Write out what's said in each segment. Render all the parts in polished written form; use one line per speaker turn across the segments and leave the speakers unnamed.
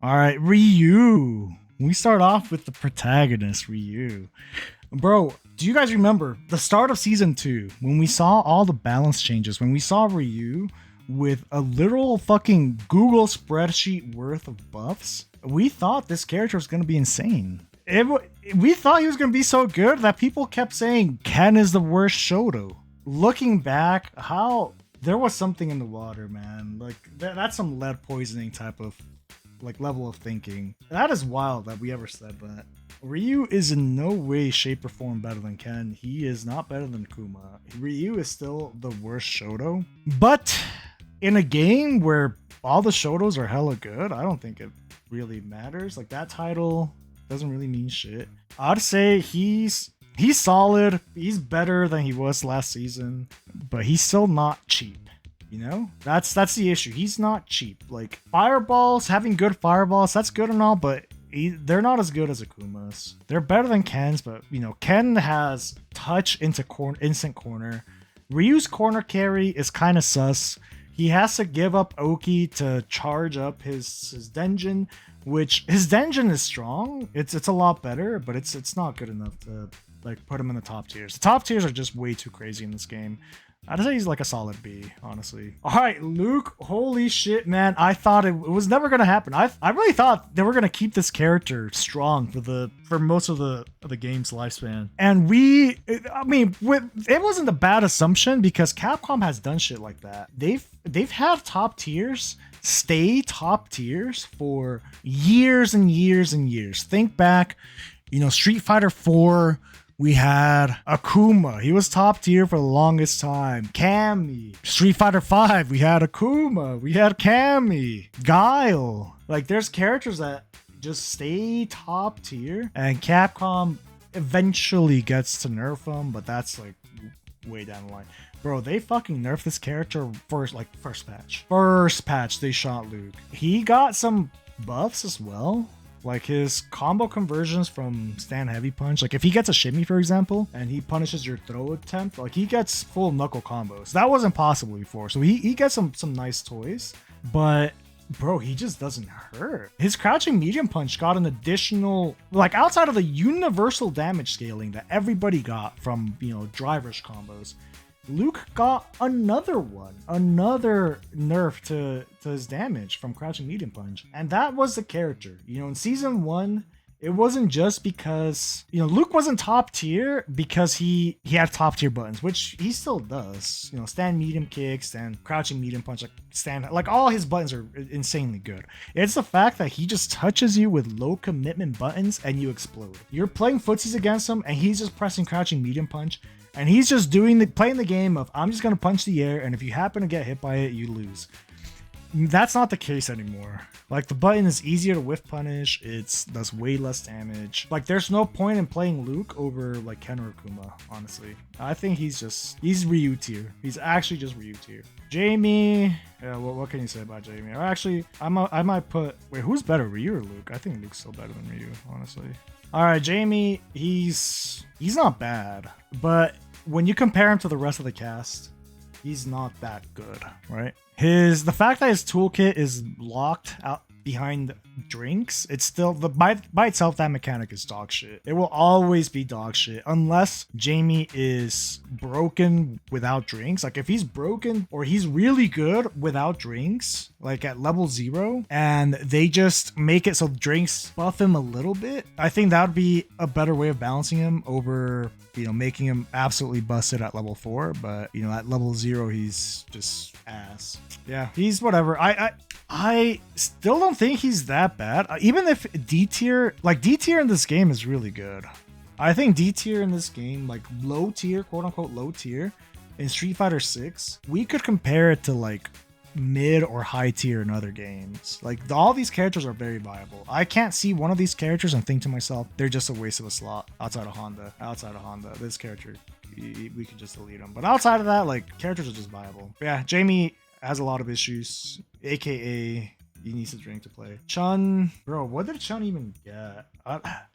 All right, Ryu. We start off with the protagonist, Ryu. Bro, do you guys remember the start of season 2 when we saw all the balance changes? When we saw Ryu with a literal fucking Google spreadsheet worth of buffs? We thought this character was going to be insane. We thought he was going to be so good that people kept saying Ken is the worst Shoto. Looking back, how there was something in the water, man. Like that's some lead poisoning type of like level of thinking. That is wild that we ever said that. Ryu is in no way, shape, or form better than Ken. He is not better than Akuma. Ryu is still the worst Shoto. But in a game where all the Shotos are hella good, I don't think it really matters. Like that title doesn't really mean shit. I'd say he's solid. He's better than he was last season, but he's still not cheap. You know, that's the issue. He's not cheap. Like fireballs, having good fireballs, that's good and all, but they're not as good as Akuma's. They're better than Ken's, but you know, Ken has touch into instant corner. Ryu's corner carry is kind of sus. He has to give up Oki to charge up his Denjin, which his Denjin is strong. It's a lot better, but it's not good enough to like put him in the top tiers. The top tiers are just way too crazy in this game. I'd say he's like a solid B, honestly. All right, Luke, holy shit, man. I thought it was never going to happen. I really thought they were going to keep this character strong for most of the game's lifespan. And it wasn't a bad assumption because Capcom has done shit like that. They've had top tiers stay top tiers for years and years and years. Think back, Street Fighter 4, we had Akuma. He was top tier for the longest time. Cammy. Street Fighter 5, we had Akuma. We had Cammy. Guile. Like, there's characters that just stay top tier. And Capcom eventually gets to nerf them, but that's, like, way down the line. Bro, they fucking nerfed this character first patch. First patch, they shot Luke. He got some buffs as well. Like his combo conversions from stand heavy punch. Like if he gets a shimmy, for example, and he punishes your throw attempt, like he gets full knuckle combos. That wasn't possible before. So he gets some nice toys. But bro, he just doesn't hurt. His crouching medium punch got an additional, like outside of the universal damage scaling that everybody got from, drive-rush combos, Luke got another nerf to his damage from crouching medium punch. And that was the character. In season 1, it wasn't just because, Luke wasn't top tier because he had top tier buttons, which he still does. Stand medium kick, stand crouching medium punch, like all his buttons are insanely good. It's the fact that he just touches you with low commitment buttons and you explode. You're playing footsies against him and he's just pressing crouching medium punch. And he's just playing the game of, I'm just going to punch the air, and if you happen to get hit by it, you lose. That's not the case anymore. Like, the button is easier to whiff punish, it does way less damage. Like, there's no point in playing Luke over, like, Ken or Akuma, honestly. I think he's Ryu tier. He's actually just Ryu tier. Jamie, yeah, what can you say about Jamie? Or actually, I might put, wait, who's better, Ryu or Luke? I think Luke's still better than Ryu, honestly. All right, Jamie, he's not bad, but when you compare him to the rest of the cast, he's not that good, right? The fact that his toolkit is locked out behind drinks, it's still by itself, that mechanic is dog shit. It will always be dog shit unless Jamie is broken without drinks. Like if he's broken or he's really good without drinks, like at level 0, and they just make it so drinks buff him a little bit, I think that would be a better way of balancing him over making him absolutely busted at level 4. But at level 0, he's just ass. Yeah, he's whatever. I still don't think he's that bad. Even if D tier in this game is really good. I think D tier in this game, like low tier, quote unquote low tier, in Street Fighter 6, we could compare it to like mid or high tier in other games. Like all these characters are very viable. I can't see one of these characters and think to myself, they're just a waste of a slot outside of Honda. This character, we could just delete him. But outside of that, like characters are just viable. But yeah, Jamie has a lot of issues. A.K.I. He needs to drink to play. Chun, bro, what did Chun even get?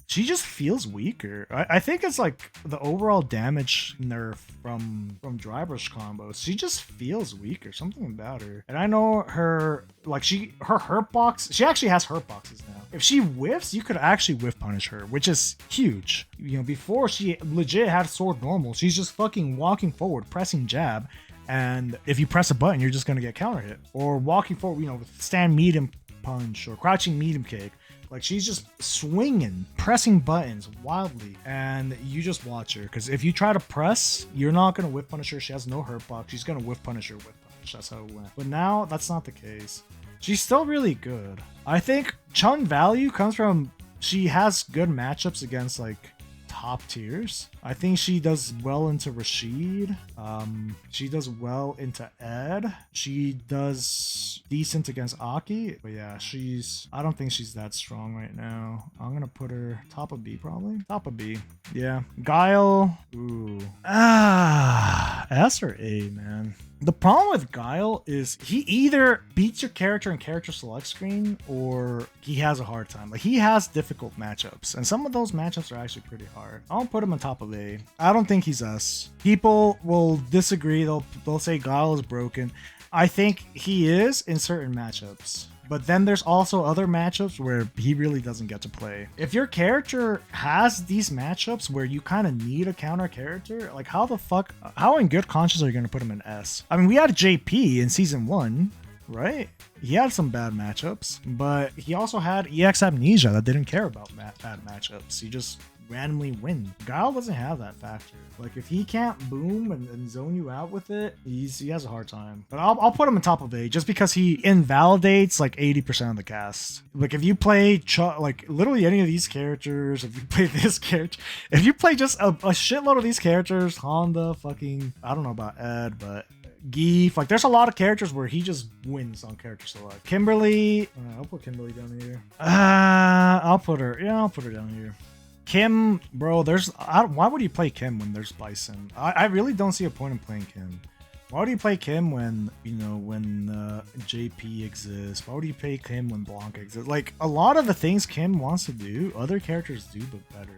She just feels weaker. I think it's like the overall damage nerf from dry brush combos. She just feels weaker. Something about her. And I know her, like her hurt box. She actually has hurt boxes now. If she whiffs, you could actually whiff punish her, which is huge. You know, before she legit had sword normal, she's just fucking walking forward, pressing jab. And if you press a button, you're just gonna get counter hit. Or walking forward, you know, with stand medium punch or crouching medium kick. Like, she's just swinging, pressing buttons wildly, and you just watch her. Because if you try to press, you're not going to whiff punish her. She has no hurt box. She's going to whiff punish her with punish. That's how it went. But now, that's not the case. She's still really good. I think Chun value comes from she has good matchups against, like, top tiers. I think she does well into Rashid. She does well into Ed. She does decent against Aki. But yeah, I don't think she's that strong right now. I'm gonna put her top of B probably. Top of B. Yeah. Guile. Ooh. S or A, man. The problem with Guile is he either beats your character in character select screen or he has a hard time. Like, he has difficult matchups, and some of those matchups are actually pretty hard. I'll put him on top of A. I don't think he's S. People will disagree. They'll say Guile is broken. I think he is in certain matchups. But then there's also other matchups where he really doesn't get to play. If your character has these matchups where you kind of need a counter character, like how in good conscience are you going to put him in S? I mean, we had JP in season 1, right? He had some bad matchups, but he also had EX Amnesia that didn't care about bad matchups. He just randomly win. Guile doesn't have that factor. Like, if he can't boom and zone you out with it, he has a hard time. But I'll put him on top of A just because he invalidates like 80% of the cast. Like, if you play like literally any of these characters, if you play this character, if you play just a shitload of these characters, Honda, fucking, I don't know about Ed, but Gief, like, there's a lot of characters where he just wins on character select. Kimberly, I'll put Kimberly down here. I'll put her down here. Kim, bro, why would you play Kim when there's Bison? I really don't see a point in playing Kim. Why would you play Kim when JP exists? Why would you play Kim when Blanka exists? Like, a lot of the things Kim wants to do, other characters do, but better.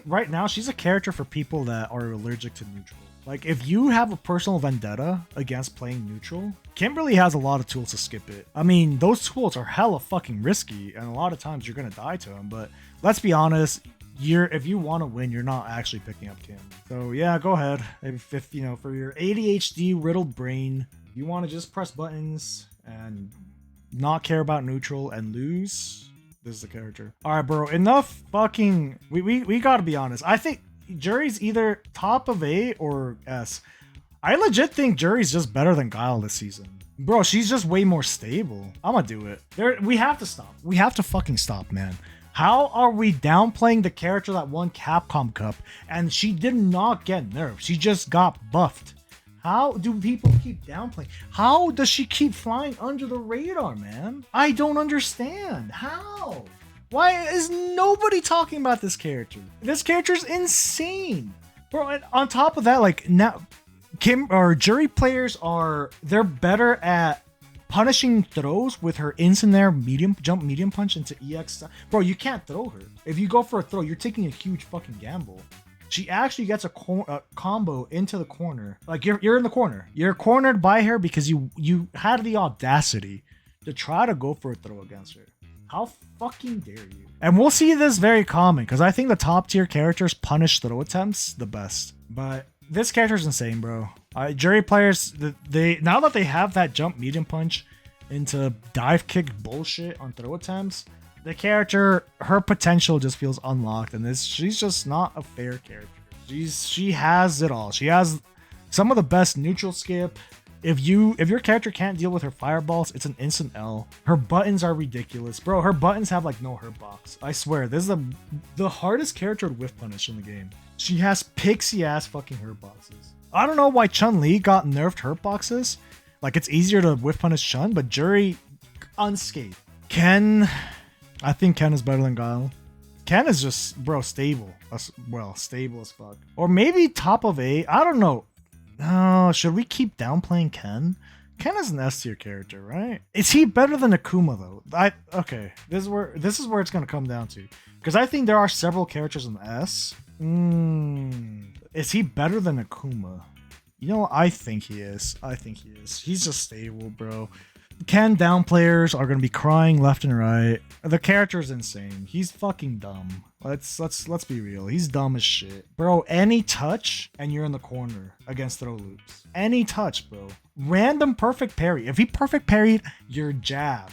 Right now, she's a character for people that are allergic to neutral. Like, if you have a personal vendetta against playing neutral, Kimberly has a lot of tools to skip it. I mean, those tools are hella fucking risky, and a lot of times you're gonna die to them, but let's be honest, if you want to win, you're not actually picking up Kim. So yeah, go ahead. If you know, for your ADHD riddled brain, you want to just press buttons and not care about neutral and lose, this is the character. All right, bro, enough fucking, we gotta be honest. I think Juri's either top of A or S. I legit think Juri's just better than Guile this season. Bro, she's just way more stable. I'm gonna do it. We have to stop. We have to fucking stop, man. How are we downplaying the character that won Capcom Cup and she did not get nerfed? She just got buffed. How do people keep downplaying? How does she keep flying under the radar, man? I don't understand. How? Why is nobody talking about this character? This character's insane. Bro, and on top of that, like, now Juri players they're better at punishing throws with her instant air medium punch into EX. Bro, you can't throw her. If you go for a throw, you're taking a huge fucking gamble. She actually gets a combo into the corner. Like, you're in the corner. You're cornered by her because you had the audacity to try to go for a throw against her. How fucking dare you? And we'll see this very common because I think the top tier characters punish throw attempts the best. But this character's insane, bro. Juri players, now that they have that jump medium punch into dive kick bullshit on throw attempts, the character, her potential just feels unlocked, and she's just not a fair character. She has it all. She has some of the best neutral skip. If your character can't deal with her fireballs, it's an instant L. Her buttons are ridiculous, bro. Her buttons have like no hurt box. I swear, this is the hardest character to whiff punish in the game. She has pixie ass fucking hurt boxes. I don't know why Chun-Li got nerfed hurt boxes. Like, it's easier to whiff punish Chun, but Juri unscathed. Ken, I think Ken is better than Guile. Ken is just, bro, stable. Stable as fuck. Or maybe top of A. I don't know. Should we keep downplaying Ken? Ken is an S tier character, right? Is he better than Akuma though? Okay. This is where it's gonna come down to, because I think there are several characters in S. Is he better than Akuma? You know, I think he is. He's just stable, bro. Ken down players are gonna be crying left and right. The character is insane. He's fucking dumb. Let's be real. He's dumb as shit, bro. Any touch and you're in the corner against throw loops. Any touch, bro. Random perfect parry. If he perfect parried your jab,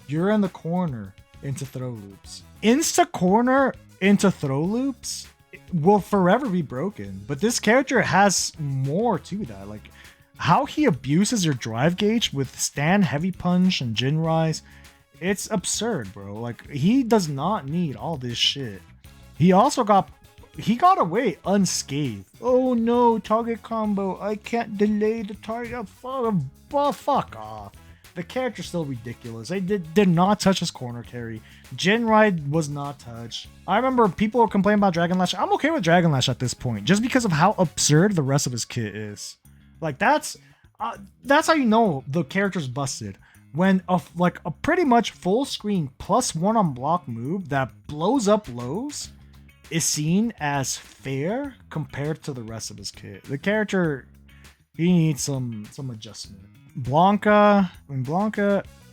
you're in the corner into throw loops. Insta corner into throw loops will forever be broken. But this character has more to that. Like, how he abuses your drive gauge with stand heavy punch and Jin rise, it's absurd, bro. Like, he does not need all this shit. He got away unscathed. Oh no, target combo. I can't delay the target. Fuck off. The character's still ridiculous. They did not touch his corner carry. Jin ride was not touched. I remember people were complaining about Dragon Lash. I'm okay with Dragon Lash at this point, just because of how absurd the rest of his kit is. Like, that's how you know the character's busted. When a pretty much full screen +1 on block move that blows up lows is seen as fair compared to the rest of his kit. The character, he needs some adjustment. Blanka,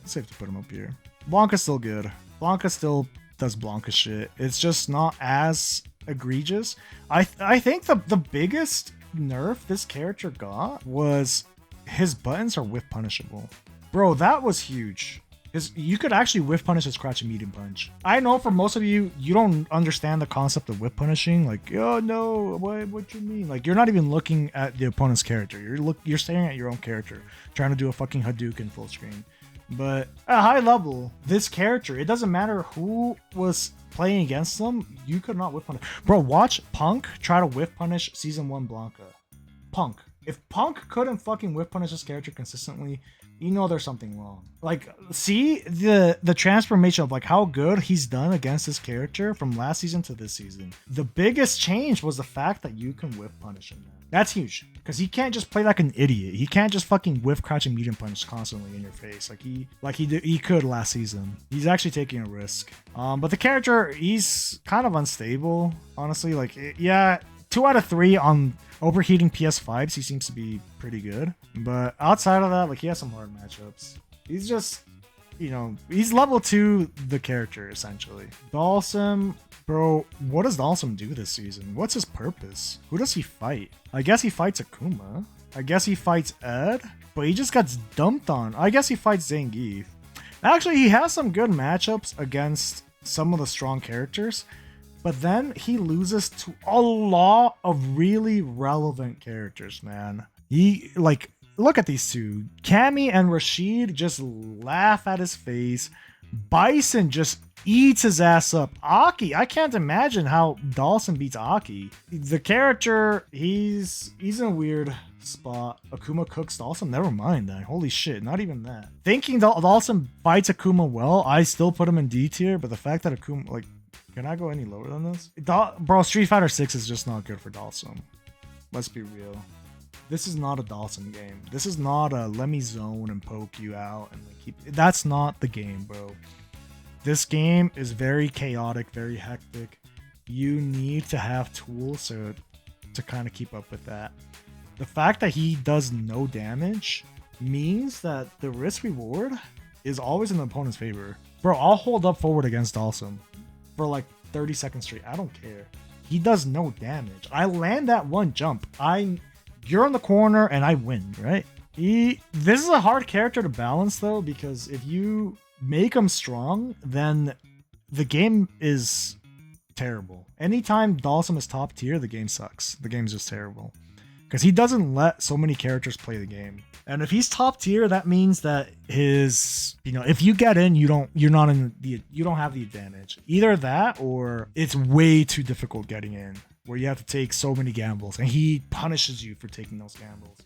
it's safe to put him up here. Blanka's still good. Blanka still does Blanka shit. It's just not as egregious. I think the biggest nerf this character got was his buttons are whiff punishable. Bro, that was huge. Because you could actually whiff punish his crouch and medium punch. I know for most of you, you don't understand the concept of whiff punishing. Like, oh no, what you mean? Like, you're not even looking at the opponent's character. You're staring at your own character, trying to do a fucking Hadouken full screen. But at a high level, this character, it doesn't matter who was playing against them, you could not whiff punish. Bro, watch Punk try to whiff punish Season 1 Blanka. Punk. If Punk couldn't fucking whiff punish this character consistently, you know there's something wrong. Like, see the transformation of like how good he's done against this character from last season to this season. The biggest change was the fact that you can whiff punish him now. That's huge, because he can't just play like an idiot. He can't just fucking whiff crouch and medium punch constantly in your face like he could last season. He's actually taking a risk. But the character, he's kind of unstable, honestly. Like, yeah, 2 out of 3 on overheating PS5s, he seems to be pretty good. But outside of that, like, he has some hard matchups. He's just, you know, he's level 2 the character, essentially. Dhalsim, bro, what does Dhalsim do this season? What's his purpose? Who does he fight? I guess he fights Akuma. I guess he fights Ed, but he just gets dumped on. I guess he fights Zangief. Actually, he has some good matchups against some of the strong characters, but then he loses to a lot of really relevant characters, man. He, like, look at these two. Cammy and Rashid just laugh at his face. Bison just eats his ass up. A.K.I, I can't imagine how Dhalsim beats A.K.I. The character, he's in a weird spot. Akuma cooks Dhalsim? Never mind that. Holy shit, not even that. Thinking Dhalsim fights Akuma well, I still put him in D tier, but the fact that Akuma, like, can I go any lower than this? Bro, Street Fighter 6 is just not good for Dhalsim. Let's be real. This is not a Dhalsim game. This is not a let me zone and poke you out and like keep. That's not the game, bro. This game is very chaotic, very hectic. You need to have tools to kind of keep up with that. The fact that he does no damage means that the risk reward is always in the opponent's favor. Bro, I'll hold up forward against Dhalsim for like 30 seconds straight. I don't care. He does no damage. I land that one jump. You're in the corner and I win, right? This is a hard character to balance though, because if you make him strong, then the game is terrible. Anytime Dhalsim is top tier, the game sucks. The game's just terrible. Because he doesn't let so many characters play the game. And if he's top tier, that means that if you get in, you don't have the advantage. Either that or it's way too difficult getting in, where you have to take so many gambles and he punishes you for taking those gambles.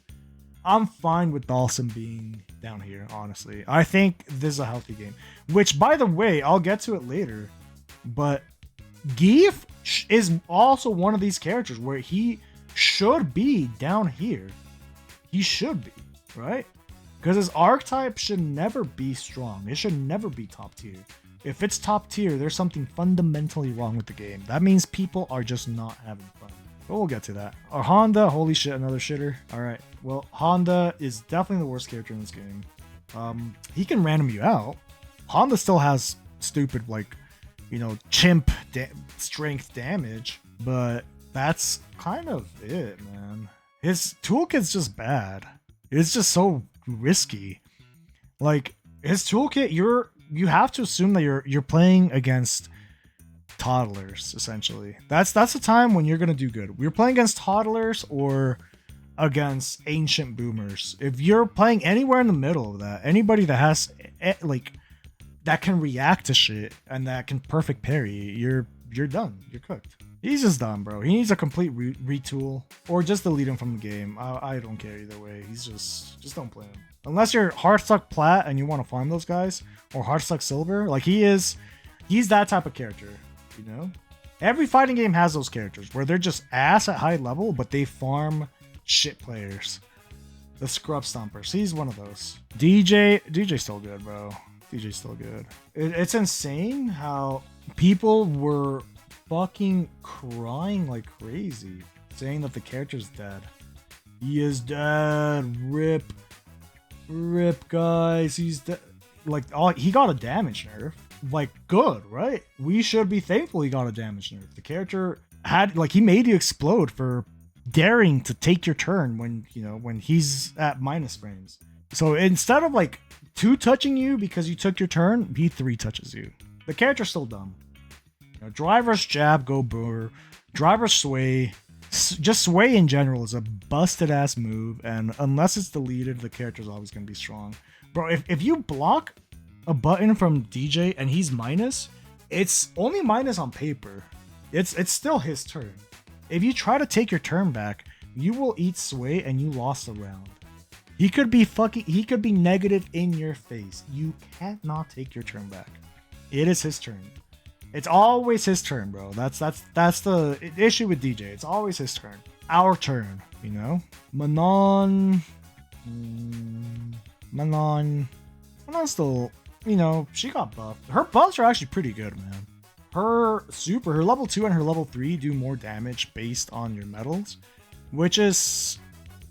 I'm fine with Dhalsim being down here, honestly. I think this is a healthy game, which, by the way, I'll get to it later, but Gief is also one of these characters where he should be down here. He should be, right? Because his archetype should never be strong. It should never be top tier. If it's top tier, there's something fundamentally wrong with the game. That means people are just not having fun. But we'll get to that. Our Honda, holy shit, another shitter. Alright, well, Honda is definitely the worst character in this game. He can random you out. Honda still has stupid, like, you know, chimp strength damage, but that's kind of it, man. His toolkit's just bad. It's just so risky. Like, his toolkit, you have to assume that you're playing against toddlers, essentially. That's the time when you're gonna do good. We're playing against toddlers or against ancient boomers. If you're playing anywhere in the middle of that, anybody that has like that can react to shit and that can perfect parry, you're done. You're cooked. He's just done, bro. He needs a complete retool or just delete him from the game. I don't care either way. He's just don't play him. Unless you're Heartstuck Plat and you want to farm those guys, or Heartstuck Silver, like he's that type of character, you know? Every fighting game has those characters where they're just ass at high level, but they farm shit players. The Scrub Stompers. He's one of those. DJ's still good, bro. DJ's still good. It's insane how people were fucking crying like crazy, saying that the character's dead. He is dead. Rip, guys. He's dead. Like, he got a damage nerf. Like, good, right? We should be thankful he got a damage nerf. The character had, like, he made you explode for daring to take your turn when, you know, when he's at minus frames. So instead of like 2-touching you because you took your turn, he 3-touches you. The character's still dumb. You know, driver's jab, go boomer. Driver's sway. Just sway in general is a busted ass move, and unless it's deleted, the character's always gonna be strong. Bro, if you block a button from DJ and he's minus, it's only minus on paper. It's still his turn. If you try to take your turn back, you will eat sway and you lost the round. He could be negative in your face. You cannot take your turn back. It is his turn. It's always his turn, bro. That's the issue with DJ. It's always his turn. Our turn, you know? Manon still, you know, she got buffed. Her buffs are actually pretty good, man. Her level 2 and her level 3 do more damage based on your medals, which is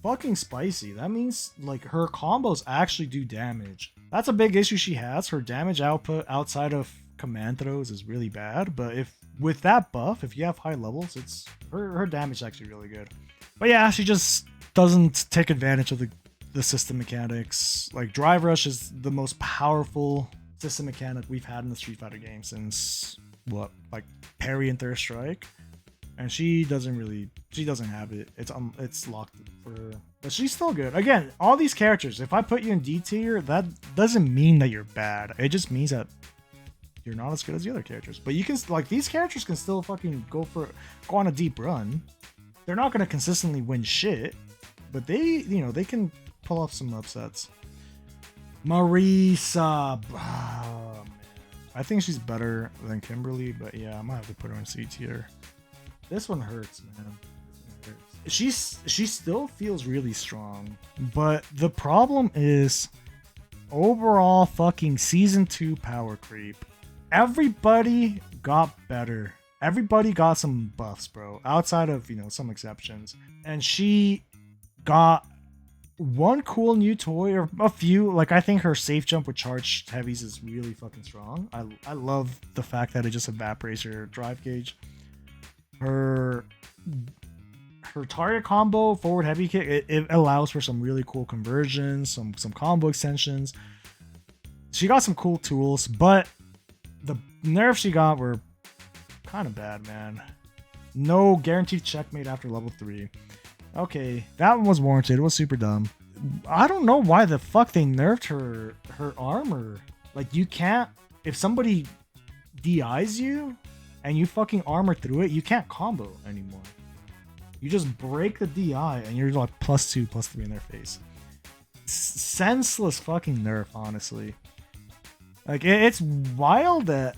fucking spicy. That means, like, her combos actually do damage. That's a big issue she has. Her damage output outside of command throws is really bad, but if with that buff, if you have high levels, it's her damage is actually really good. But yeah, she just doesn't take advantage of the system mechanics. Like, drive rush is the most powerful system mechanic we've had in the Street Fighter game since what, like parry and third strike, and she doesn't have it. It's locked for her, but she's still good. Again, all these characters, if I put you in D tier, that doesn't mean that you're bad. It just means that you're not as good as the other characters. But you can, like, these characters can still fucking go on a deep run. They're not going to consistently win shit, but they, you know, they can pull off some upsets. Marisa, oh, man. I think she's better than Kimberly, but yeah, I might have to put her in C tier. This one hurts, man. This one hurts. She still feels really strong, but the problem is overall fucking season 2 power creep. Everybody got better. Everybody got some buffs, bro, outside of, you know, some exceptions. And she got one cool new toy, or a few. Like, I think her safe jump with charged heavies is really fucking strong. I love the fact that it just evaporates your drive gauge. Her target combo forward heavy kick, it allows for some really cool conversions, some combo extensions. She got some cool tools, but the nerfs she got were kind of bad, man. No guaranteed checkmate after level 3. Okay, that one was warranted. It was super dumb. I don't know why the fuck they nerfed her armor. Like, you can't, if somebody DIs you and you fucking armor through it, you can't combo anymore. You just break the DI and you're like +2, +3 in their face. Senseless fucking nerf, honestly. Like, it's wild that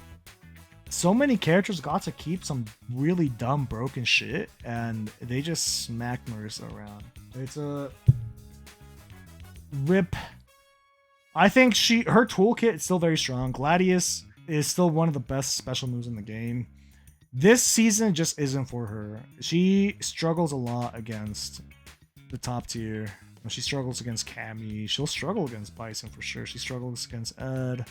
so many characters got to keep some really dumb broken shit and they just smacked Marisa around. It's a rip I think her toolkit is still very strong. Gladius is still one of the best special moves in the game. This season just isn't for her. She struggles a lot against the top tier. She struggles against Cammy. She'll struggle against Bison for sure. She struggles against Ed.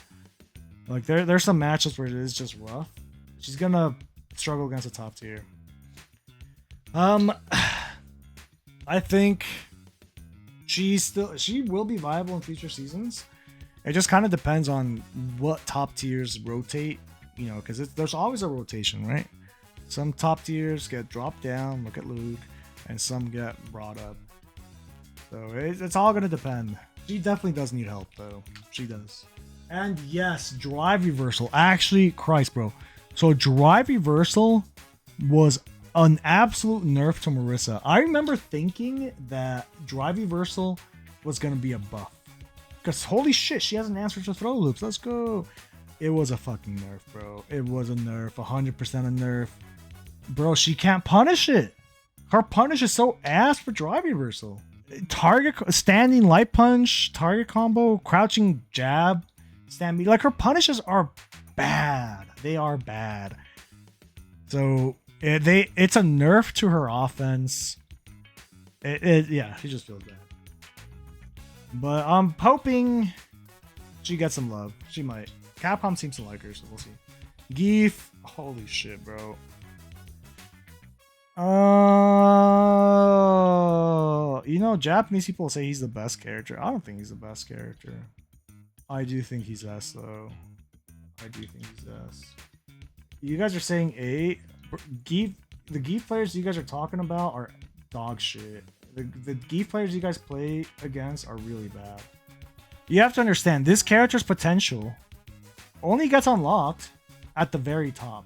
Like there's some matches where it is just rough. She's gonna struggle against the top tier. I think she will be viable in future seasons. It just kind of depends on what top tiers rotate, you know, because there's always a rotation, right? Some top tiers get dropped down, look at Luke, and some get brought up. So it's all gonna depend. She definitely does need help, though. She does. And yes, drive reversal. Actually, Christ, bro. So drive reversal was an absolute nerf to Marisa. I remember thinking that drive reversal was gonna be a buff. Because holy shit, she has an answer to throw loops. Let's go. It was a fucking nerf, bro. It was a nerf. 100% a nerf. Bro, she can't punish it. Her punish is so ass for drive reversal. Target, standing light punch, target combo, crouching jab, stand. Like her punishes are bad. They are bad. So it's a nerf to her offense. Yeah, she just feels bad. But I'm hoping she gets some love. She might. Capcom seems to like her, so we'll see. Gief, holy shit, bro. You know, Japanese people say he's the best character. I don't think he's the best character. I do think he's S, though. I do think he's S. You guys are saying A. Gief, the Gief players you guys are talking about are dog shit. The Gief players you guys play against are really bad. You have to understand, this character's potential only gets unlocked at the very top.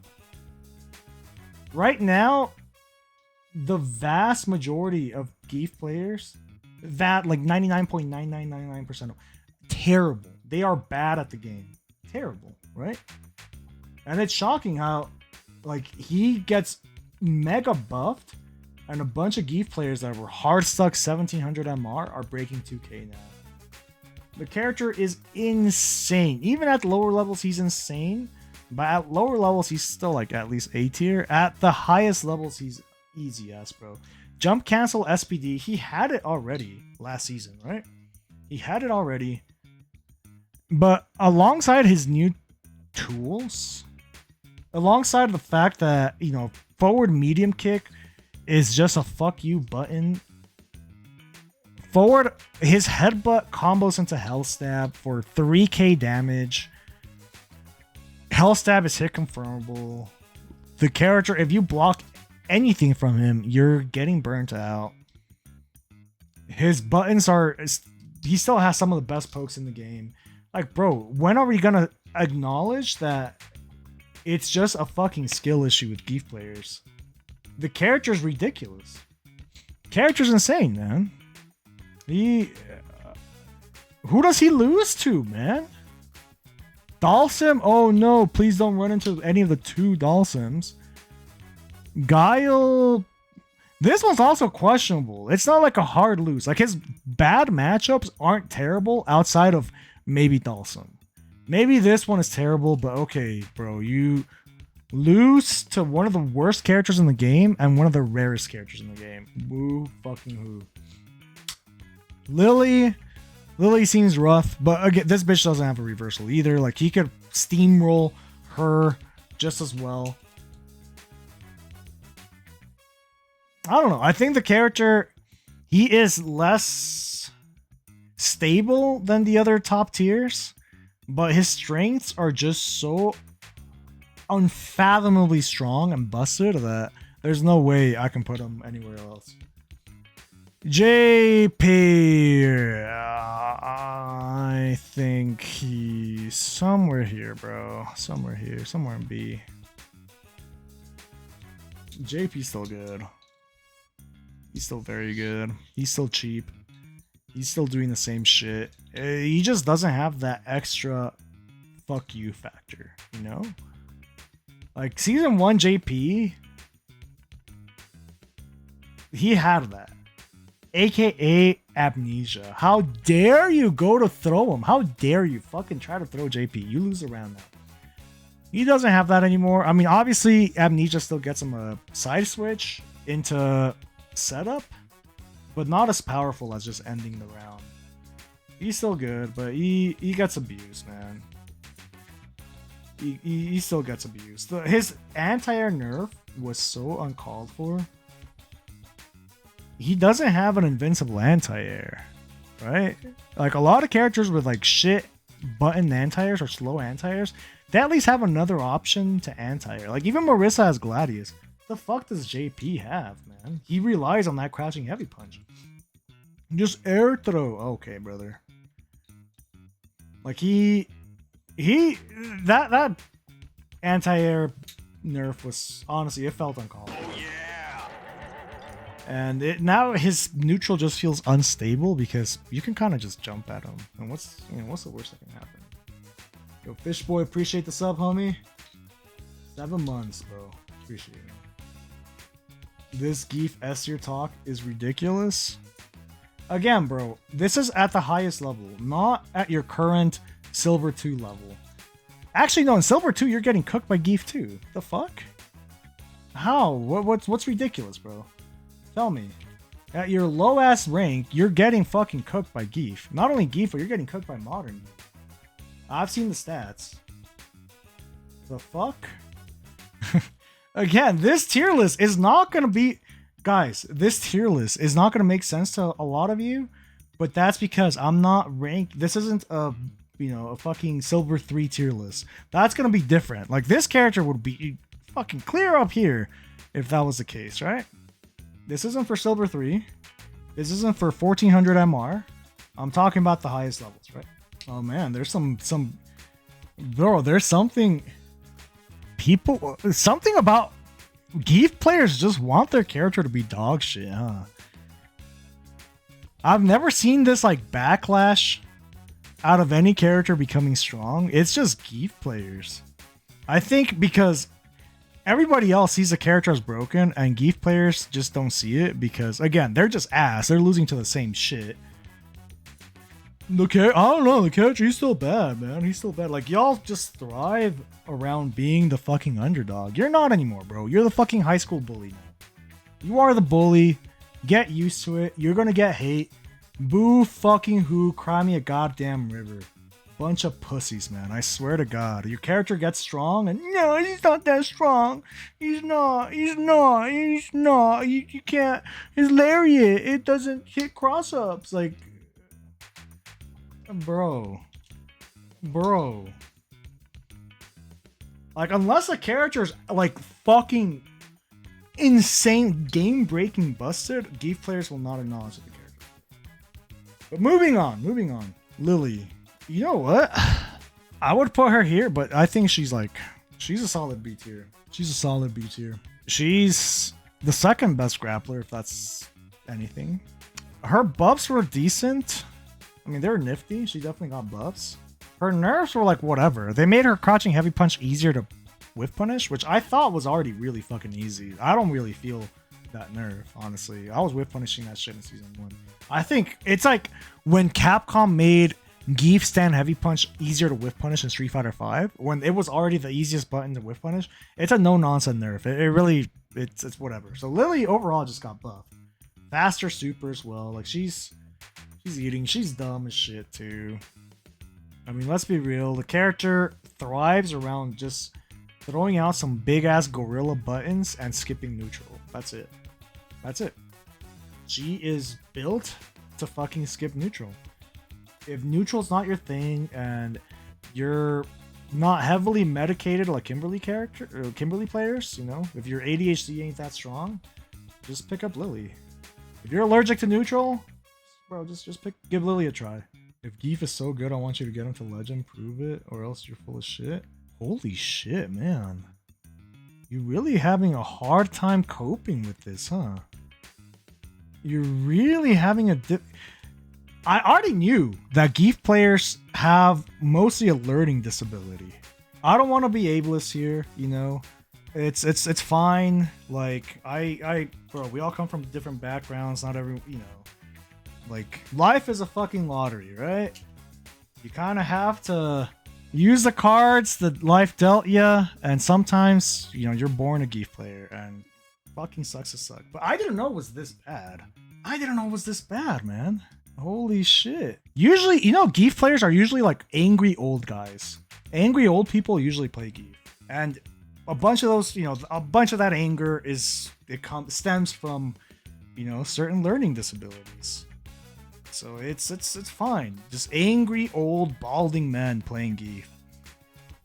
Right now, the vast majority of Gief players, that like 99.9999% terrible. They are bad at the game. Terrible, right? And it's shocking how like he gets mega buffed and a bunch of Gief players that were hard stuck 1700 MR are breaking 2K now. The character is insane. Even at lower levels, he's insane. But at lower levels, he's still like at least A tier. At the highest levels, he's easy ass, bro. Jump cancel SPD. He had it already last season, right? He had it already. But alongside his new tools, alongside the fact that, you know, forward medium kick is just a fuck you button. Forward, his headbutt combos into Hell Stab for 3k damage. Hell Stab is hit confirmable. The character, if you block anything from him, you're getting burnt out. His buttons are, he still has some of the best pokes in the game. Like, bro, when are we gonna acknowledge that it's just a fucking skill issue with Gief players? The character's ridiculous. Character's insane, man. Who does he lose to, man? Dhalsim? Oh no, please don't run into any of the two Dhalsims. Guile. This one's also questionable. It's not like a hard lose. Like his bad matchups aren't terrible outside of maybe Dhalsim. Maybe this one is terrible, but okay, bro. You lose to one of the worst characters in the game and one of the rarest characters in the game. Woo fucking who. Lily seems rough, but again, this bitch doesn't have a reversal either. Like he could steamroll her just as well. I don't know. I think the character, he is less stable than the other top tiers, but his strengths are just so unfathomably strong and busted that there's no way I can put him anywhere else. JP, I think he's somewhere here, bro. Somewhere here, somewhere in B. JP's still good. He's still very good. He's still cheap. He's still doing the same shit. He just doesn't have that extra fuck you factor, you know? Like season 1 JP, he had that. AKA Amnesia. How dare you go to throw him? How dare you fucking try to throw JP? You lose around that. He doesn't have that anymore. I mean, obviously, Amnesia still gets him a side switch into setup, but not as powerful as just ending the round. He's still good, but he gets abused, man. He still gets abused. His anti-air nerf was so uncalled for. He doesn't have an invincible anti-air, right? Like a lot of characters with like shit button anti-airs or slow anti-airs, they at least have another option to anti-air. Like even Marisa has Gladius. The fuck does JP have, man? He relies on that crouching heavy punch. Just air throw. Okay, brother. Like that anti-air nerf was honestly, it felt uncalled for. Yeah. And now his neutral just feels unstable because you can kind of just jump at him. And what's the worst that can happen? Yo, Fishboy, appreciate the sub, homie. 7 months, bro. Appreciate it. This Gief S-tier talk is ridiculous. Again, bro, this is at the highest level, not at your current Silver 2 level. Actually, no, in Silver 2, you're getting cooked by Gief 2. The fuck? How? What's ridiculous, bro? Tell me. At your low-ass rank, you're getting fucking cooked by Gief. Not only Gief, but you're getting cooked by Modern. I've seen the stats. The fuck? Again, this tier list is not going to be... Guys, this tier list is not going to make sense to a lot of you, but that's because I'm not ranked. This isn't a fucking Silver 3 tier list. That's going to be different. Like, this character would be fucking clear up here if that was the case, right? This isn't for Silver 3. This isn't for 1400 MR. I'm talking about the highest levels, right? Oh man, there's some bro, there's something about Gief players just want their character to be dog shit, huh? I've never seen this like backlash out of any character becoming strong. It's just Gief players. I think because everybody else sees the character as broken and Gief players just don't see it because, again, they're just ass. They're losing to the same shit. I don't know, the character, he's still bad, man. He's still bad. Like, y'all just thrive around being the fucking underdog. You're not anymore, bro. You're the fucking high school bully now. You are the bully. Get used to it. You're gonna get hate. Boo fucking who. Cry me a goddamn river. Bunch of pussies, man. I swear to God. Your character gets strong and no, he's not that strong. He's not. You can't. His lariat, it doesn't hit cross-ups. Like, bro. Like, unless a character's like fucking insane game-breaking busted, Gief players will not acknowledge the character. But moving on. Lily. You know what? I would put her here, but I think she's a solid B tier. She's the second best grappler, if that's anything. Her buffs were decent. I mean, they're nifty. She definitely got buffs. Her nerfs were like whatever. They made her crouching heavy punch easier to whiff punish, which I thought was already really fucking easy. I don't really feel that nerf, honestly. I was whiff punishing that shit in season 1. I think it's like when Capcom made Gief stand heavy punch easier to whiff punish in Street Fighter 5 when it was already the easiest button to whiff punish. It's a no nonsense nerf. It's whatever. So Lily overall just got buffed. Faster super as well. Like she's dumb as shit too. I mean, let's be real. The character thrives around just throwing out some big ass gorilla buttons and skipping neutral. That's it. She is built to fucking skip neutral. If neutral's not your thing and you're not heavily medicated like Kimberly players, if your ADHD ain't that strong, just pick up Lily. If you're allergic to neutral, bro, just give Lily a try. If Gief is so good, I want you to get him to legend, prove it, or else you're full of shit. Holy shit, man. You're really having a hard time coping with this, huh? You're really having I already knew that Gief players have mostly a learning disability. I don't want to be ableist here, It's fine. Like bro, we all come from different backgrounds. Not every, Like, life is a fucking lottery, right? You kind of have to use the cards that life dealt you, and sometimes, you know, you're born a Gief player, and fucking sucks to suck. But I didn't know it was this bad. I didn't know it was this bad, man. Holy shit. Usually, you know, Gief players are usually like angry old guys. Angry old people usually play Gief. And a bunch of those, you know, a bunch of that anger stems from, you know, certain learning disabilities. So it's fine. Just angry old balding men playing Gief.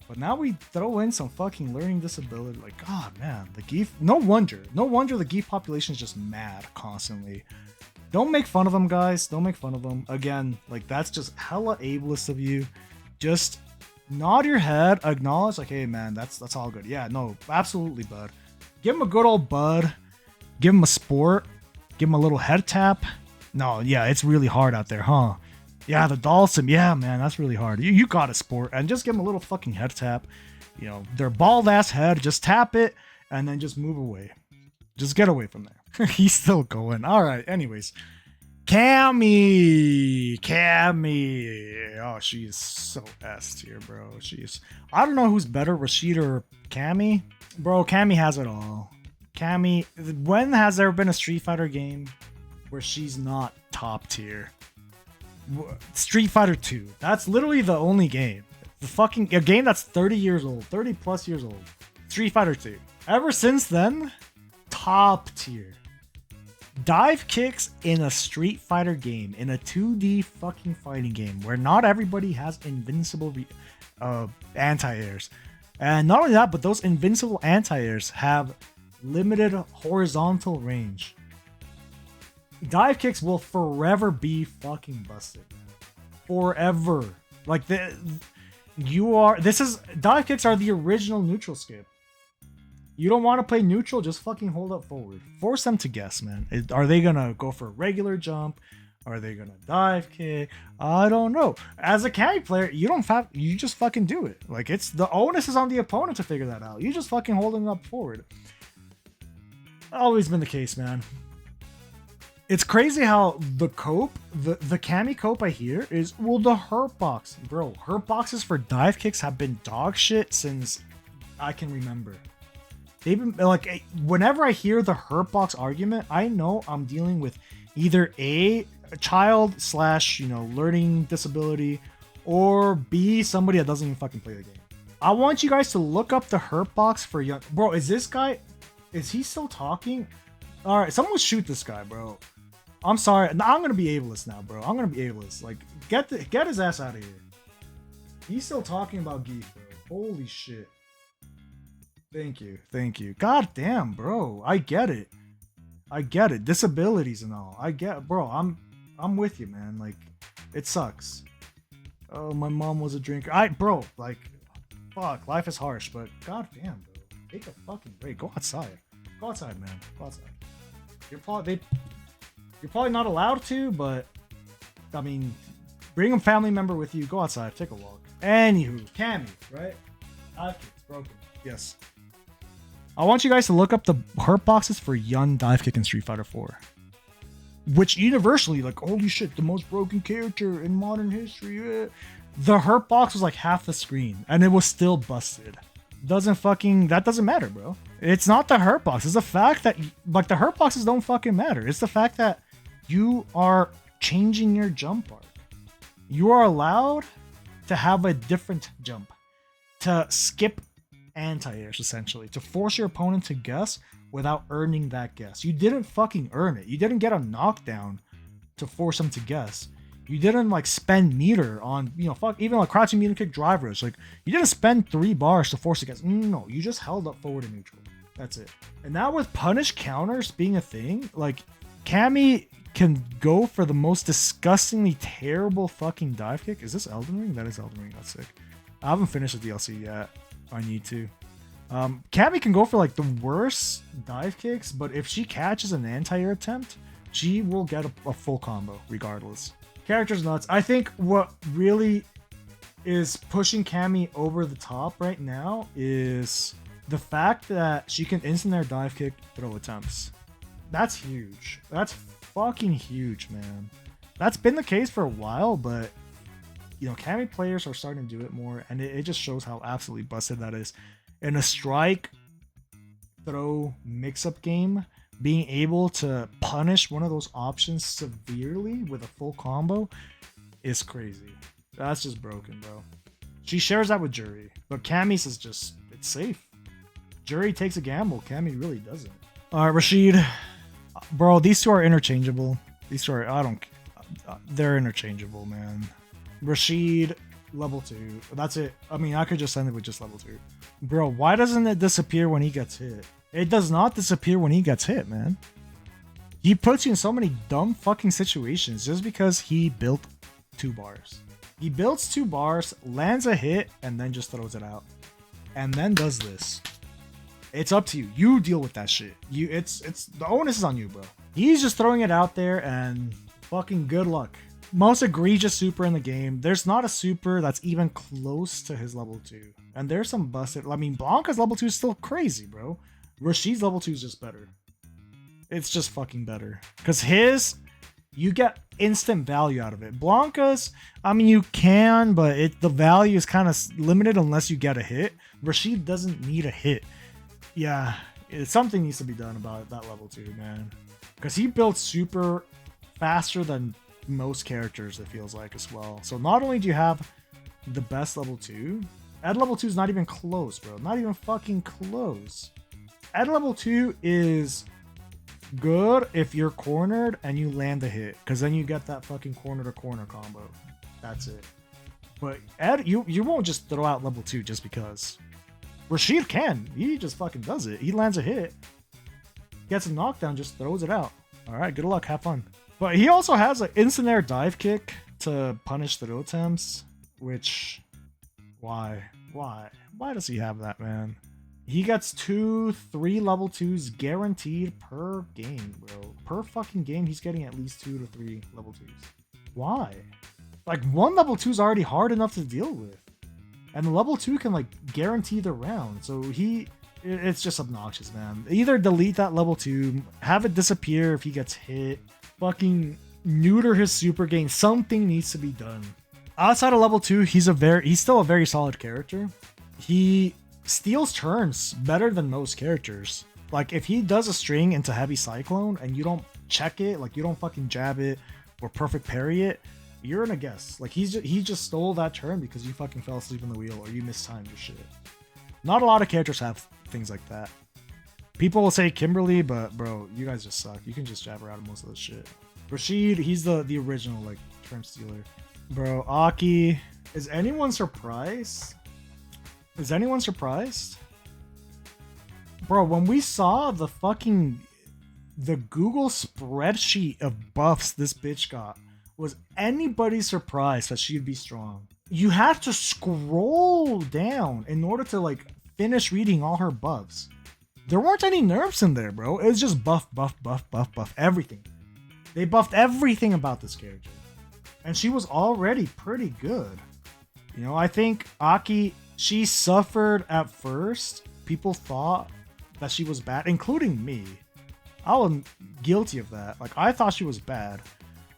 But now we throw in some fucking learning disability. Like, God, man, the Gief. No wonder the Gief population is just mad constantly. Don't make fun of them, guys. Don't make fun of them. Again, like, that's just hella ableist of you. Just nod your head, acknowledge, like, hey, man, that's all good. Yeah, no, absolutely, bud. Give him a good old bud. Give him a sport. Give him a little head tap. No, yeah, it's really hard out there, huh? Yeah, the Dhalsim. Yeah, man, that's really hard. You got a sport. And just give him a little fucking head tap. You know, their bald-ass head. Just tap it, and then just move away. Just get away from there. He's still going. All right, anyways. Cammy. Oh, she is so S tier, bro. I don't know who's better, Rashid or Cammy. Bro, Cammy has it all. Cammy, when has there been a Street Fighter game where she's not top tier? Street Fighter 2. That's literally the only game. A game that's 30 years old, 30 plus years old. Street Fighter 2. Ever since then, top tier. Dive kicks in a Street Fighter game, in a 2D fucking fighting game, where not everybody has invincible anti-airs. And not only that, but those invincible anti-airs have limited horizontal range. Dive kicks will forever be fucking busted. Forever. Like, dive kicks are the original neutral skip. You don't want to play neutral, just fucking hold up forward. Force them to guess, man. Are they gonna go for a regular jump? Are they gonna dive kick? I don't know. As a Cammy player, you just fucking do it. Like, the onus is on the opponent to figure that out. You just fucking hold them up forward. Always been the case, man. It's crazy how the Cammy cope I hear is, well, the hurt box. Bro, hurt boxes for dive kicks have been dog shit since I can remember. They've been, like, whenever I hear the hurt box argument, I know I'm dealing with either a child / learning disability, or B, somebody that doesn't even fucking play the game. I want you guys to look up the hurt box for young. Bro, is he still talking? All right, someone shoot this guy, bro. I'm sorry. No, I'm gonna be ableist now, bro. I'm gonna be ableist. Like, get his ass out of here. He's still talking about Gief, bro. Holy shit. Thank you. God damn, bro. I get it. Disabilities and all. Bro. I'm with you, man. Like, it sucks. Oh, my mom was a drinker. Bro, like, fuck. Life is harsh, but god damn, bro. Take a fucking break. Go outside. Go outside, man. Go outside. You're probably not allowed to, but I mean, bring a family member with you. Go outside. Take a walk. Anywho, Cammy, right? It's broken. Yes. I want you guys to look up the hurt boxes for Yun dive kick in Street Fighter 4. Which universally, like, holy shit, the most broken character in modern history. The hurt box was like half the screen, and it was still busted. That doesn't matter, bro. It's not the hurt box. It's the fact that, like, the hurt boxes don't fucking matter. It's the fact that you are changing your jump arc. You are allowed to have a different jump, to skip anti-airs, essentially, to force your opponent to guess without earning that guess. You didn't fucking earn it. You didn't get a knockdown to force them to guess. You didn't, like, spend meter on, even like crouching medium kick drivers. Like, you didn't spend 3 bars to force a guess. No, you just held up forward and neutral. That's it. And now with punish counters being a thing, like, Cammy can go for the most disgustingly terrible fucking dive kick. Is this Elden Ring? That is Elden Ring. That's sick. I haven't finished the DLC yet. I need to. Cammy can go for, like, the worst dive kicks, but if she catches an anti-air attempt, she will get a full combo regardless. Character's nuts. I think what really is pushing Cammy over the top right now is the fact that she can instant air dive kick throw attempts. That's huge. That's fucking huge, man. That's been the case for a while, but you know, Cammy players are starting to do it more, and it just shows how absolutely busted that is. In a strike throw mix-up game, being able to punish one of those options severely with a full combo is crazy. That's just broken, bro. She shares that with Juri, but Cammy's is just, it's safe. Juri takes a gamble, Cammy really doesn't. Alright, Rashid. Bro, these two are interchangeable. These two are, they're interchangeable, man. Rashid, level 2. That's it. I mean, I could just end it with just level 2. Bro, why doesn't it disappear when he gets hit? It does not disappear when he gets hit, man. He puts you in so many dumb fucking situations just because he built 2 bars. He builds 2 bars, lands a hit, and then just throws it out. And then does this. It's up to you. You deal with that shit. It's the onus is on you, bro. He's just throwing it out there and fucking good luck. Most egregious super in the game. There's not a super that's even close to his level 2. And there's some busted. I mean, Blanka's level 2 is still crazy, bro. Rashid's level 2 is just better. It's just fucking better. Because his, you get instant value out of it. Blanka's, I mean, you can, but the value is kind of limited unless you get a hit. Rashid doesn't need a hit. Yeah, something needs to be done about that level 2, man. Because he builds super faster than most characters, it feels like, as well. So not only do you have the best level 2, Ed level 2 is not even close, bro. Not even fucking close. Ed level 2 is good if you're cornered and you land a hit, because then you get that fucking corner to corner combo. That's it. But Ed, you won't just throw out level 2 just because. Rashid can. He just fucking does it. He lands a hit, gets a knockdown, just throws it out. Alright, good luck, have fun. But he also has an instant air dive kick to punish the attempts, which, why? Why does he have that, man? He gets 2-3 level 2s guaranteed per game, bro. Per fucking game, he's getting at least 2 to 3 level 2s. Why? Like, 1 level 2 is already hard enough to deal with. And the level 2 can, like, guarantee the round. So it's just obnoxious, man. Either delete that level 2, have it disappear if he gets hit, fucking neuter his super game. Something needs to be done. Outside of level 2, he's still a very solid character. He steals turns better than most characters. Like, if he does a string into heavy cyclone and you don't check it, like you don't fucking jab it or perfect parry it, you're in a guess. Like, he just stole that turn because you fucking fell asleep on the wheel or you mistimed your shit. Not a lot of characters have things like that. People will say Kimberly, but bro, you guys just suck. You can just jab her out of most of this shit. Rashid, he's the original, like, turn stealer. Bro, A.K.I. Is anyone surprised? Is anyone surprised? Bro, when we saw the Google spreadsheet of buffs this bitch got, was anybody surprised that she'd be strong? You have to scroll down in order to, like, finish reading all her buffs. There weren't any nerfs in there, bro. It was just buff, everything. They buffed everything about this character. And she was already pretty good. You know, I think A.K.I, she suffered at first. People thought that she was bad, including me. I was guilty of that. Like, I thought she was bad.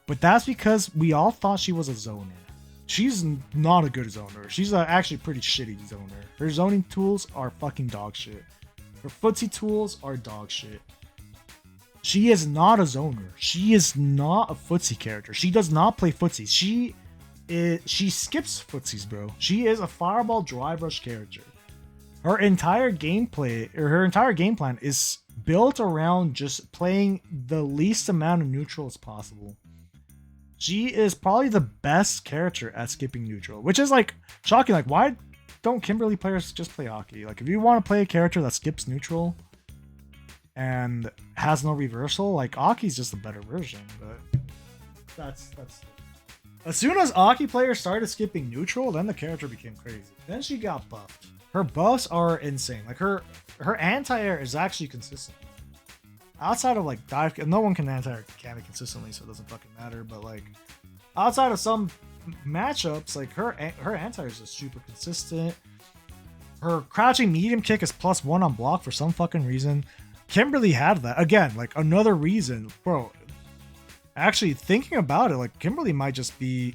But that's because we all thought she was a zoner. She's not a good zoner. She's actually pretty shitty zoner. Her zoning tools are fucking dog shit. Her footsie tools are dog shit. She is not a zoner. She is not a footsie character. She does not play footsies. She skips footsies, bro. She is a fireball drive rush character. Her entire gameplay, or her entire game plan, is built around just playing the least amount of neutral as possible. She is probably the best character at skipping neutral, which is, like, shocking. Like, why don't Kimberly players just play A.K.I? Like, if you want to play a character that skips neutral and has no reversal, like, A.K.I's just a better version. But that's as soon as A.K.I players started skipping neutral, then the character became crazy. Then she got buffed. Her buffs are insane. Like, her anti-air is actually consistent. Outside of, like, dive, no one can anti-air Cammy consistently, so it doesn't fucking matter. But, like, outside of some matchups, like, her anti-air is just super consistent. Her crouching medium kick is +1 on block for some fucking reason. Kimberly had that. Again, like, another reason. Bro, Actually, thinking about it, like Kimberly might just be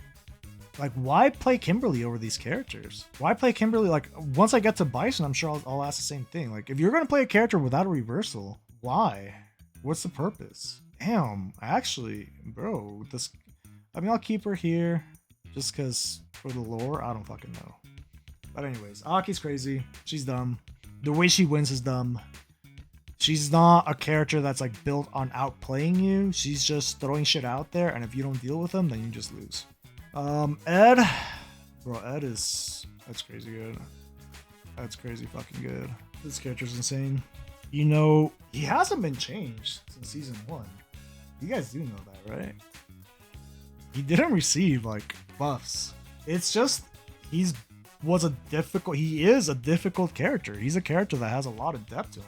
like, why play Kimberly over these characters? Why play Kimberly? Like, once I get to Bison, I'm sure I'll ask the same thing. Like, if you're gonna play a character without a reversal, why? What's the purpose? Damn, actually, bro, this. I mean, I'll keep her here just because for the lore. I don't fucking know. But anyways, Aki's crazy. She's dumb. The way she wins is dumb. She's not a character that's like built on outplaying you. She's just throwing shit out there, and if you don't deal with them, then you just lose. Ed, bro, that's crazy good. That's crazy fucking good. This character's insane. You know, he hasn't been changed since season 1. You guys do know that, right? He didn't receive like buffs. It's just he is a difficult character. He's a character that has a lot of depth to him.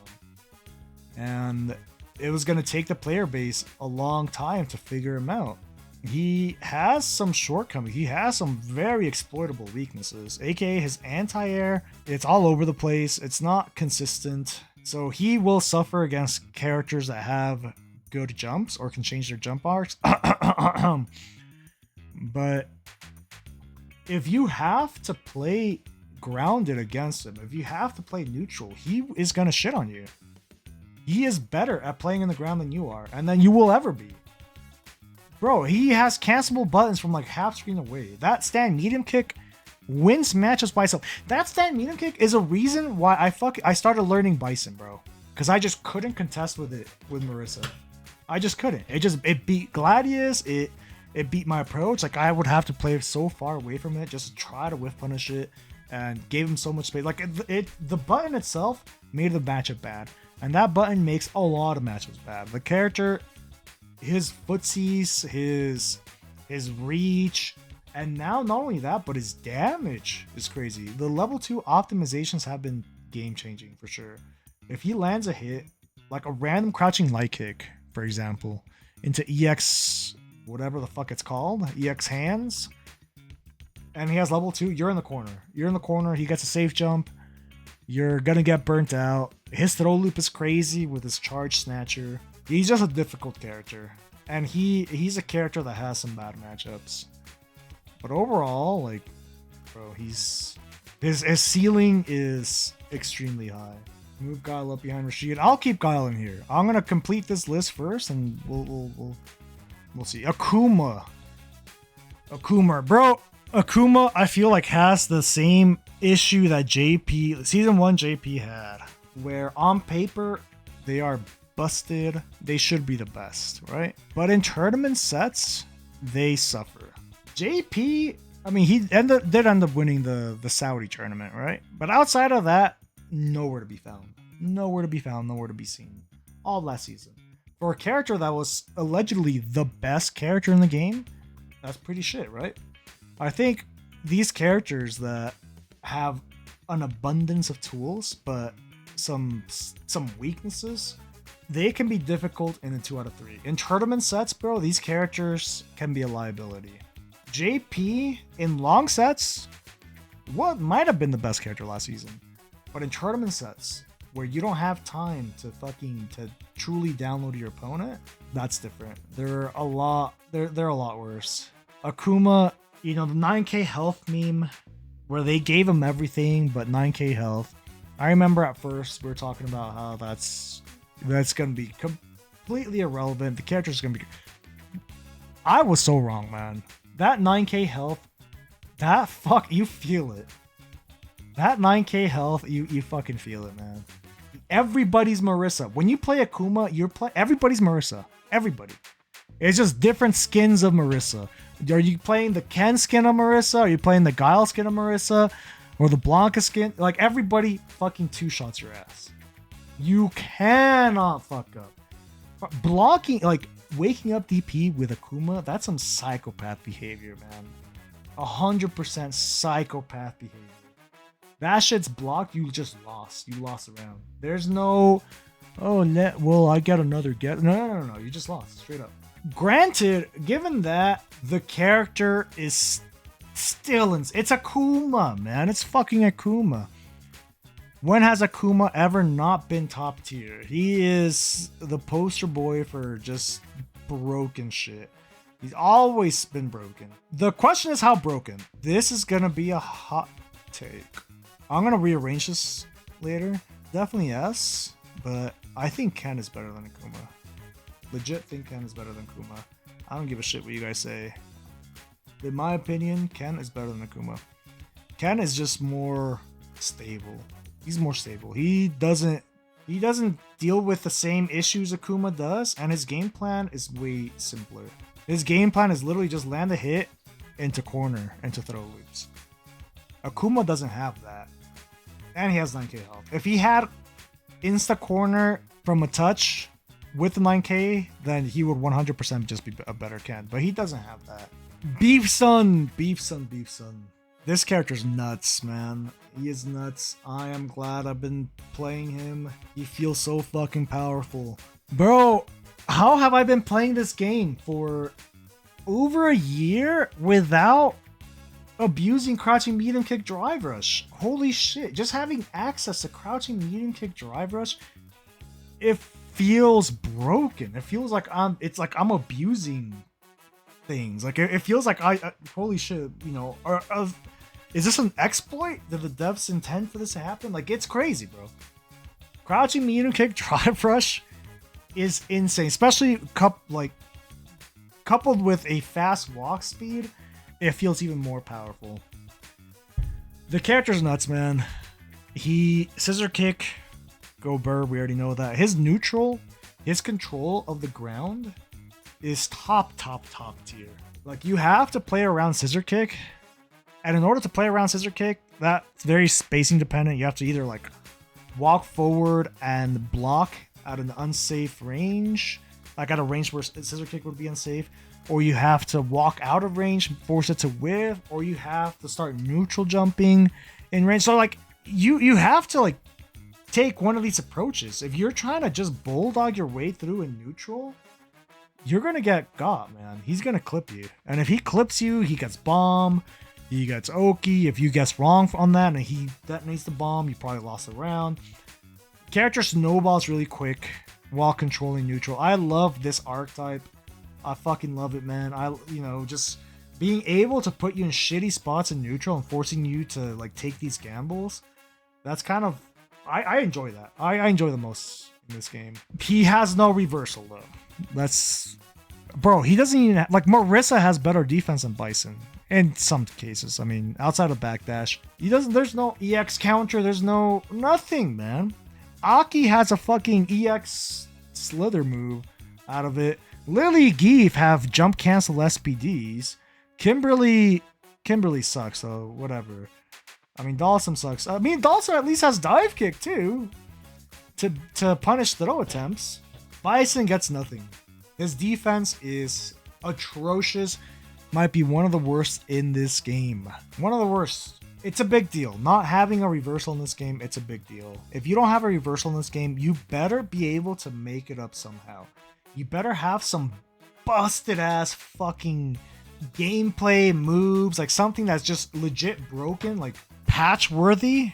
And it was going to take the player base a long time to figure him out. He has some shortcomings. He has some very exploitable weaknesses, aka his anti-air. It's all over the place. It's not consistent. So he will suffer against characters that have good jumps or can change their jump arcs. But if you have to play grounded against him, if you have to play neutral, he is going to shit on you. He is better at playing in the ground than you are, and than you will ever be. Bro, he has cancelable buttons from like half screen away. That stand medium kick wins matches by itself. That stand medium kick is a reason why I started learning Bison, bro. Because I just couldn't contest with it with Marisa. I just couldn't. It beat Gladius. It beat my approach. Like I would have to play so far away from it just to try to whiff punish it, and gave him so much space. Like the button itself made the matchup bad. And that button makes a lot of matchups bad. The character, his footsies, his reach, and now not only that, but his damage is crazy. The level 2 optimizations have been game changing for sure. If he lands a hit, like a random crouching light kick, for example, into EX, whatever the fuck it's called, EX hands, and he has level 2, you're in the corner. He gets a safe jump. You're gonna get burnt out. His throw loop is crazy with his charge snatcher. He's just a difficult character. And he's a character that has some bad matchups. But overall, like, bro, his ceiling is extremely high. Move Guile up behind Rashid. I'll keep Guile in here. I'm gonna complete this list first, and we'll see. Akuma, bro. Akuma, I feel like has the same issue that season 1 JP had, where on paper they are busted. They should be the best, right? But in tournament sets, they suffer. JP, I mean, he did end up winning the Saudi tournament, right? But outside of that, nowhere to be found. Nowhere to be seen. All last season. For a character that was allegedly the best character in the game, that's pretty shit, right? I think these characters that have an abundance of tools, but some weaknesses, they can be difficult in a 2 out of 3. In tournament sets, bro, these characters can be a liability. JP in long sets, what might have been the best character last season, but in tournament sets where you don't have time to truly download your opponent, that's different. They're a lot worse. Akuma, you know, the 9k health meme where they gave him everything but 9k health. I remember at first we were talking about how that's gonna be completely irrelevant. The character's gonna be. I was so wrong, man. That 9k health, you feel it. That 9k health, you fucking feel it, man. Everybody's Marisa. When you play Akuma, everybody's Marisa. Everybody. It's just different skins of Marisa. Are you playing the Ken skin of Marisa? Are you playing the Guile skin of Marisa? Or the Blanka skin? Like, everybody fucking 2-shots your ass. You cannot fuck up. Blocking, like, waking up DP with Akuma, that's some psychopath behavior, man. 100% psychopath behavior. That shit's blocked, you just lost. You lost the round. There's no, I get another get. No. You just lost, straight up. Granted, given that the character is still it's Akuma, man. It's fucking Akuma. When has Akuma ever not been top tier? He is the poster boy for just broken shit. He's always been broken. The question is how broken. This is gonna be a hot take. I'm gonna rearrange this later. Definitely yes, but I think Ken is better than Akuma. Legit think Ken is better than Akuma. I don't give a shit what you guys say. In my opinion, Ken is better than Akuma. Ken is just more stable. He's more stable. He doesn't deal with the same issues Akuma does, and his game plan is way simpler. His game plan is literally just land a hit into corner, into throw loops. Akuma doesn't have that. And he has 9k health. If he had insta corner from a touch with the 9k, then he would 100% just be a better Ken. But he doesn't have that. Beef Son. This character's nuts, man. He is nuts. I am glad I've been playing him. He feels so fucking powerful. Bro, how have I been playing this game for over a year without abusing crouching medium kick drive rush? Holy shit. Just having access to crouching medium kick drive rush, it feels broken. It feels like I'm abusing things. Like it feels like holy shit, you know, is this an exploit? Did the devs intend for this to happen? Like, it's crazy, bro. Crouching medium kick drive rush is insane, especially coupled with a fast walk speed. It feels even more powerful. The character's nuts, man. He scissor kick, go burr. We already know that. His neutral, his control of the ground is top tier. Like, you have to play around scissor kick, and in order to play around scissor kick, that's very spacing dependent. You have to either like walk forward and block at an unsafe range, like at a range where scissor kick would be unsafe, or you have to walk out of range, force it to whiff, or you have to start neutral jumping in range. So like you have to like take one of these approaches. If you're trying to just bulldog your way through in neutral, you're gonna get got, man. He's gonna clip you, and if he clips you, he gets bomb. He gets Oki. If you guess wrong on that and he detonates the bomb, you probably lost the round. Character snowballs really quick while controlling neutral. I love this archetype. I fucking love it, man. Just being able to put you in shitty spots in neutral and forcing you to like take these gambles. That's kind of, I enjoy that. I enjoy the most in this game. He has no reversal though. Bro, he doesn't even like Marisa has better defense than Bison. In some cases, I mean, outside of backdash, there's no EX counter, there's nothing, man. A.K.I has a fucking EX slither move out of it. Lily Gief have jump cancel SPDs. Kimberly sucks, so whatever. I mean, Dhalsim sucks. I mean, Dhalsim at least has dive kick too to punish throw attempts. Bison gets nothing. His defense is atrocious. Might be one of the worst in this game. One of the worst. It's a big deal. Not having a reversal in this game, it's a big deal. If you don't have a reversal in this game, you better be able to make it up somehow. You better have some busted ass fucking gameplay moves, like something that's just legit broken, like patch worthy,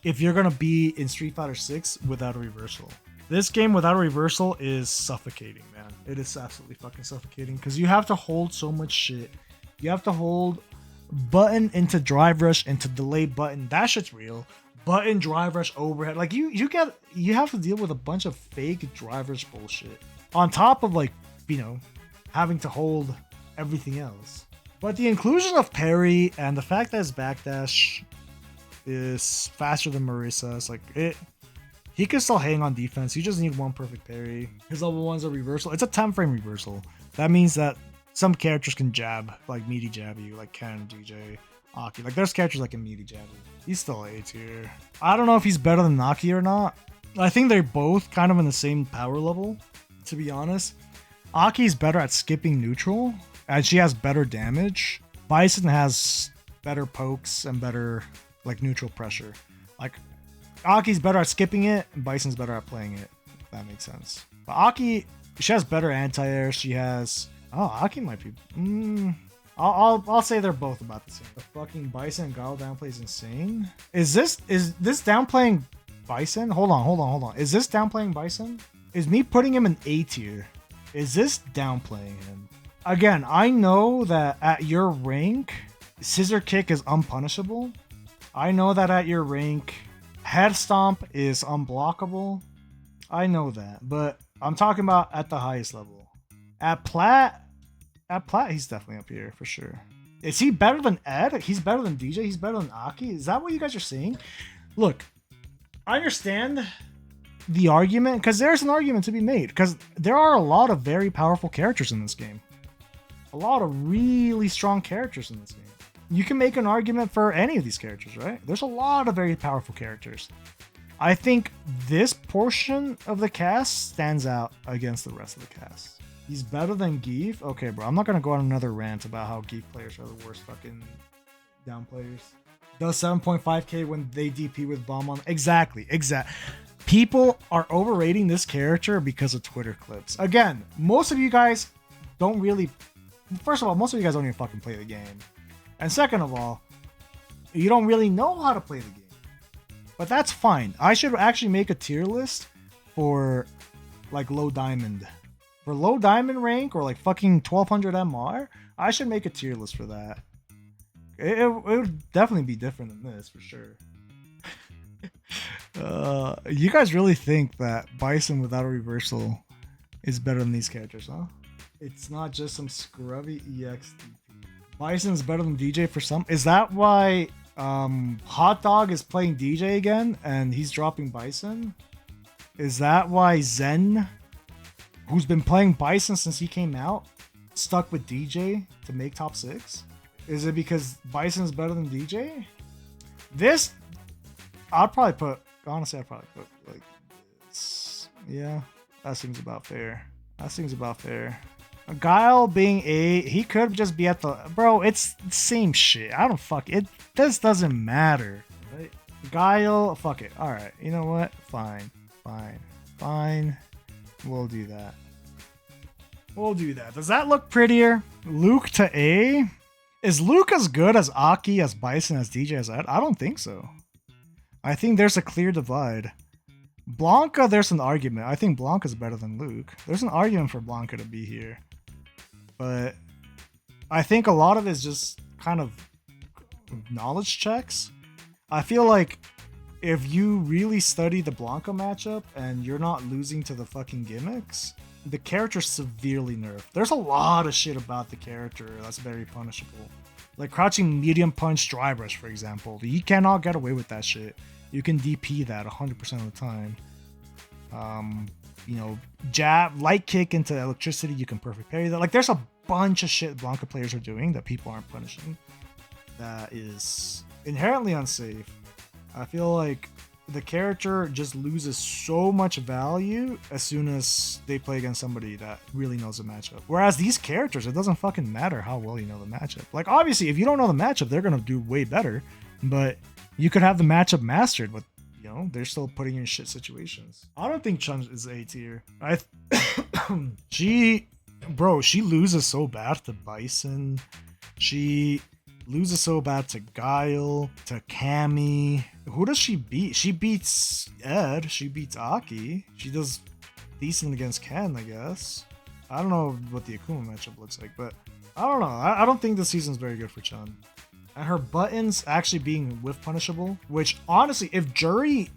if you're gonna be in Street Fighter 6 without a reversal. This game without a reversal is suffocating, man. It is absolutely fucking suffocating because you have to hold so much shit. You have to hold button into drive rush into delay button. That shit's real. Button, drive rush, overhead. Like you have to deal with a bunch of fake drive rush bullshit on top of like, having to hold everything else. But the inclusion of parry and the fact that his backdash is faster than Marisa, it's like he can still hang on defense. You just need one perfect parry. His level 1's a reversal. It's a 10 frame reversal. That means that some characters can jab, like meaty jab you, like Ken, DJ, Aki. Like there's characters that can meaty jab you. He's still A tier. I don't know if he's better than Naki or not. I think they're both kind of in the same power level, to be honest. Aki's better at skipping neutral, and she has better damage. Bison has better pokes and better like neutral pressure. Like Aki's better at skipping it, and Bison's better at playing it. If that makes sense. But Aki, she has better anti-air. She has. Oh, Aki might be. I'll say they're both about the same. The fucking Bison and Guile downplay is insane. Is this downplaying Bison? Hold on. Is this downplaying Bison? Is me putting him in A tier Is this downplaying him? Again, I know that at your rank, scissor kick is unpunishable. I know that at your rank, head stomp is unblockable. I know that, but I'm talking about at the highest level. At plat, he's definitely up here for sure. Is he better than Ed? He's better than DJ? He's better than A.K.I? Is that what you guys are saying? Look, I understand the argument, because there's an argument to be made, because there are a lot of very powerful characters in this game. A lot of really strong characters in this game. You can make an argument for any of these characters, right? There's a lot of very powerful characters. I think this portion of the cast stands out against the rest of the cast. He's better than Gief? Okay, bro, I'm not going to go on another rant about how Gief players are the worst fucking down players. Does 7.5k when they DP with bomb on... Exactly. People are overrating this character because of Twitter clips. Again, most of you guys don't really... First of all, most of you guys don't even fucking play the game. And second of all, you don't really know how to play the game. But that's fine. I should actually make a tier list for like low diamond. For low diamond rank or like fucking 1200 MR, I should make a tier list for that. It would definitely be different than this for sure. You guys really think that Bison without a reversal is better than these characters, huh? It's not just some scrubby EX DP. Bison's better than DJ for some. Is that why Hot Dog is playing DJ again and he's dropping Bison? Is that why Zen, who's been playing Bison since he came out, stuck with DJ to make top 6? Is it because Bison's better than DJ? This, I'd probably put like this. Yeah, that seems about fair. Guile being A, he could just be at the... Bro, it's the same shit. I don't fuck it. This doesn't matter. Right? Guile, fuck it. Alright, you know what? Fine. We'll do that. Does that look prettier? Luke to A? Is Luke as good as A.K.I, as Bison, as DJ, as Ed? I don't think so. I think there's a clear divide. Blanka, there's an argument. I think Blanka's better than Luke. There's an argument for Blanka to be here. But I think a lot of it is just kind of knowledge checks. I feel like if you really study the Blanka matchup and you're not losing to the fucking gimmicks, the character's severely nerfed. There's a lot of shit about the character that's very punishable. Like crouching medium punch dry brush, for example. You cannot get away with that shit. You can DP that 100% of the time. You know, jab, light kick into electricity, you can perfect parry that. Like, there's a bunch of shit Blanka players are doing that people aren't punishing that is inherently unsafe. I feel like the character just loses so much value as soon as they play against somebody that really knows the matchup. Whereas these characters, it doesn't fucking matter how well you know the matchup. Like, obviously, if you don't know the matchup, they're going to do way better. But you could have the matchup mastered, but, you know, they're still putting you in shit situations. I don't think Chun is A tier. She loses so bad to Bison. She loses so bad to Guile, to Cammy. Who does she beat? She beats Ed. She beats A.K.I. She does decent against Ken, I guess. I don't know what the Akuma matchup looks like, but I don't know. I don't think this season's very good for Chun. And her buttons actually being whiff punishable, which honestly, if Juri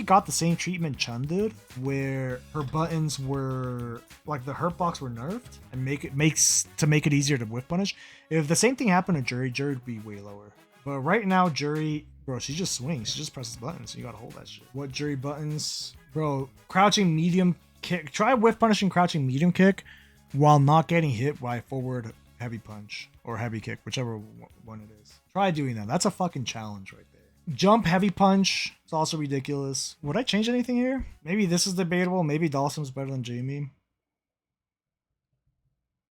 got the same treatment Chun did, where her buttons were like the hurt box were nerfed and make it easier to whiff punish, if the same thing happened to Juri would be way lower. But right now, Juri, bro, she just swings, she just presses buttons. You gotta hold that shit. What Juri buttons, bro? Crouching medium kick. Try whiff punishing crouching medium kick while not getting hit by forward heavy punch or heavy kick, whichever one it is. Try doing that. That's a fucking challenge right there. Jump heavy punch. It's also ridiculous. Would I change anything here? Maybe this is debatable. Maybe Dhalsim's better than Jamie.